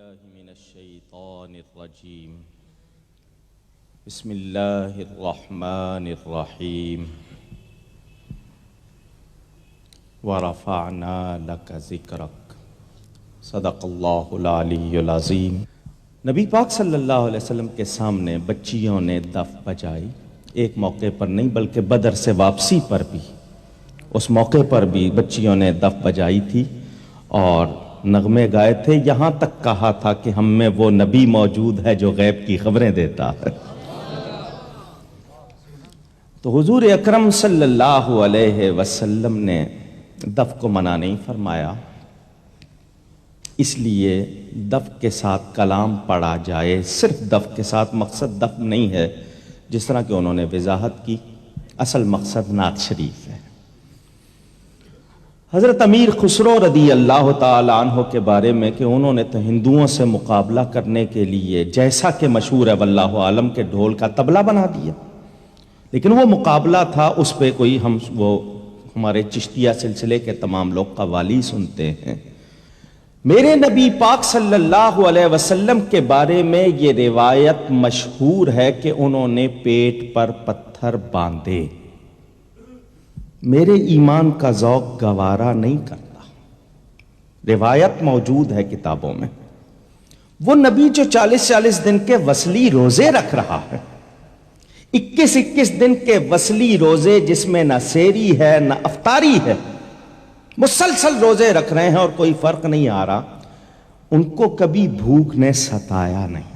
بالله من الشيطان الرجيم بسم الله الرحمن الرحيم ورفعنا لك ذكرك صدق اللہ العلی العظیم۔ نبی پاک صلی اللہ علیہ وسلم کے سامنے بچیوں نے دف بجائی، ایک موقع پر نہیں بلکہ بدر سے واپسی پر بھی، اس موقع پر بھی بچیوں نے دف بجائی تھی اور نغمے گائے تھے، یہاں تک کہا تھا کہ ہم میں وہ نبی موجود ہے جو غیب کی خبریں دیتا ہے۔ تو حضور اکرم صلی اللہ علیہ وسلم نے دف کو منع نہیں فرمایا، اس لیے دف کے ساتھ کلام پڑھا جائے۔ صرف دف کے ساتھ مقصد دف نہیں ہے جس طرح کہ انہوں نے وضاحت کی، اصل مقصد نعت شریف ہے۔ حضرت امیر خسرو رضی اللہ تعالی عنہ کے بارے میں کہ انہوں نے تو ہندوؤں سے مقابلہ کرنے کے لیے جیسا کہ مشہور ہے واللہ عالم کے ڈھول کا طبلہ بنا دیا، لیکن وہ مقابلہ تھا، اس پہ کوئی وہ ہمارے چشتیہ سلسلے کے تمام لوگ قوالی سنتے ہیں۔ میرے نبی پاک صلی اللہ علیہ وسلم کے بارے میں یہ روایت مشہور ہے کہ انہوں نے پیٹ پر پتھر باندھے۔ میرے ایمان کا ذوق گوارا نہیں کرتا، روایت موجود ہے کتابوں میں۔ وہ نبی جو 40 دن کے وصلی روزے رکھ رہا ہے، 21 دن کے وصلی روزے جس میں نہ سیری ہے نہ افطاری ہے، مسلسل روزے رکھ رہے ہیں اور کوئی فرق نہیں آ رہا، ان کو کبھی بھوک نے ستایا نہیں۔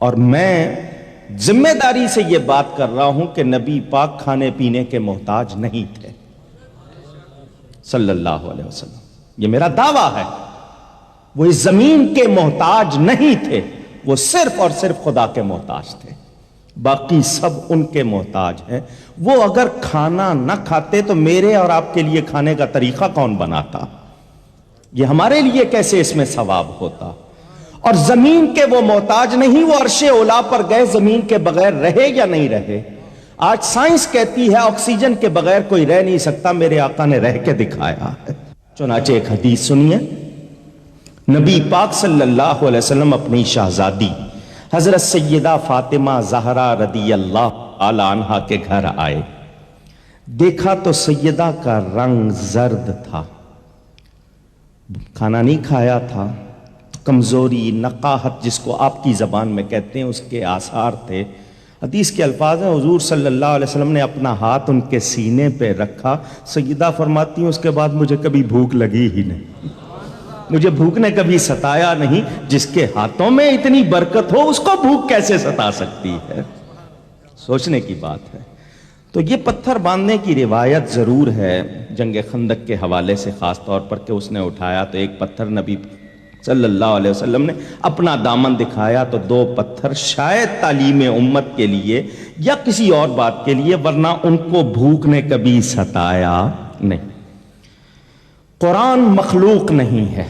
اور میں ذمہ داری سے یہ بات کر رہا ہوں کہ نبی پاک کھانے پینے کے محتاج نہیں تھے صلی اللہ علیہ وسلم، یہ میرا دعویٰ ہے۔ وہ اس زمین کے محتاج نہیں تھے، وہ صرف اور صرف خدا کے محتاج تھے، باقی سب ان کے محتاج ہیں۔ وہ اگر کھانا نہ کھاتے تو میرے اور آپ کے لیے کھانے کا طریقہ کون بناتا؟ یہ ہمارے لیے کیسے اس میں ثواب ہوتا؟ اور زمین کے وہ محتاج نہیں، وہ عرش اولا پر گئے، زمین کے بغیر رہے یا نہیں رہے؟ آج سائنس کہتی ہے آکسیجن کے بغیر کوئی رہ نہیں سکتا، میرے آقا نے رہ کے دکھایا ہے۔ چنانچہ ایک حدیث سنیے، نبی پاک صلی اللہ علیہ وسلم اپنی شہزادی حضرت سیدہ فاطمہ زہرا رضی اللہ تعالی عنہا کے گھر آئے، دیکھا تو سیدہ کا رنگ زرد تھا، کھانا نہیں کھایا تھا، کمزوری، نقاہت جس کو آپ کی زبان میں کہتے ہیں، اس کے آثار تھے۔ حدیث کے الفاظ ہیں، حضور صلی اللہ علیہ وسلم نے اپنا ہاتھ ان کے سینے پہ رکھا، سیدہ فرماتی ہیں اس کے بعد مجھے کبھی بھوک لگی ہی نہیں، مجھے بھوک نے کبھی ستایا نہیں۔ جس کے ہاتھوں میں اتنی برکت ہو اس کو بھوک کیسے ستا سکتی ہے؟ سوچنے کی بات ہے۔ تو یہ پتھر باندھنے کی روایت ضرور ہے جنگ خندق کے حوالے سے، خاص طور پر کہ اس نے اٹھایا تو ایک پتھر نبی صلی اللہ علیہ وسلم نے اپنا دامن دکھایا تو 2 پتھر شاید تعلیم امت کے لیے یا کسی اور بات کے لیے، ورنہ ان کو بھوک نے کبھی ستایا نہیں۔ قرآن مخلوق نہیں ہے،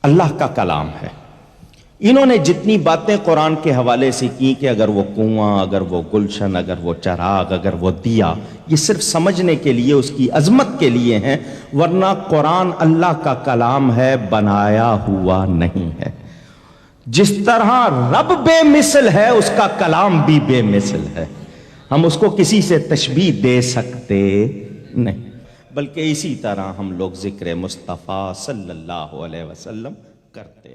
اللہ کا کلام ہے۔ انہوں نے جتنی باتیں قرآن کے حوالے سے کی کہ اگر وہ کنواں، اگر وہ گلشن، اگر وہ چراغ، اگر وہ دیا، یہ صرف سمجھنے کے لیے، اس کی عظمت کے لیے ہیں، ورنہ قرآن اللہ کا کلام ہے، بنایا ہوا نہیں ہے۔ جس طرح رب بے مثل ہے اس کا کلام بھی بے مثل ہے، ہم اس کو کسی سے تشبیہ دے سکتے نہیں، بلکہ اسی طرح ہم لوگ ذکر مصطفیٰ صلی اللہ علیہ وسلم کرتے ہیں۔